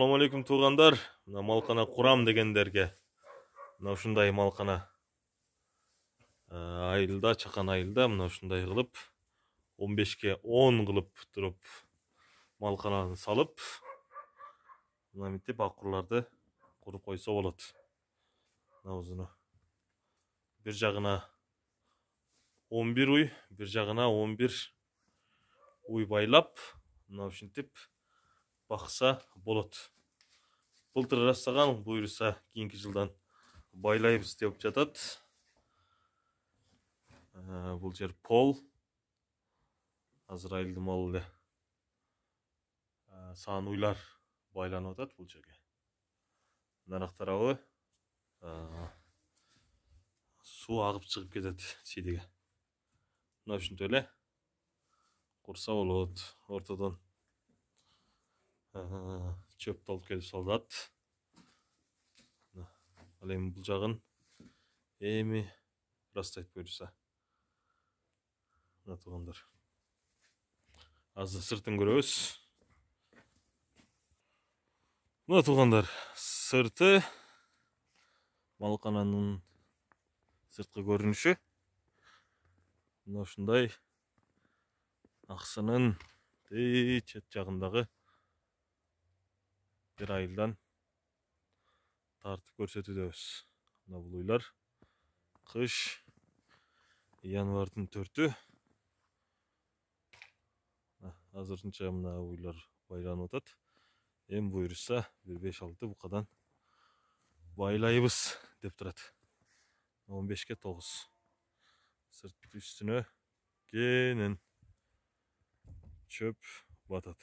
Assalamu alaikum туугандар. Мына малкана курам дегендерге. Мына ушундай малкана айылда, чакан айылда мына ушундай кылып 15ке 10 кылып туруп малкананы салып, мына мынтип акурларды куруп койсо болот. Мына узуну. Bir жагына 11 уй, bir жагына 11 уй байлап, мына ушинтип бакса болот. Былтыр ырастаган, буюрса кийинки жылдан байлайбыз деп жатат. Бул жер пол. Азыр айылдын малы эле. Сан уйлар байланып атат бул жерге. Нарак тарабы суу агып чыгып кетет сидиге. Мына ушинтип эле курса болот. Ортодон чөптү алып келип салат. Ал эми бул жагын эми ырастайт буюрса. Мына туугандар. Азыр сыртын көрөбүз. Мына туугандар, сырты малкананын сырткы көрүнүшү. Мына ушундай аксынын чет жагындагы бир айылдан тартып көрсөтүүдөбүз. Мына бул уйлар кыш январдын 4-ү. Азырынча мына уйлар байланып атат. Эми буюрса бир 5-6 букадан байлайбыз деп турат. 15ке 9. Сырт үстүнө кенен чөп батат.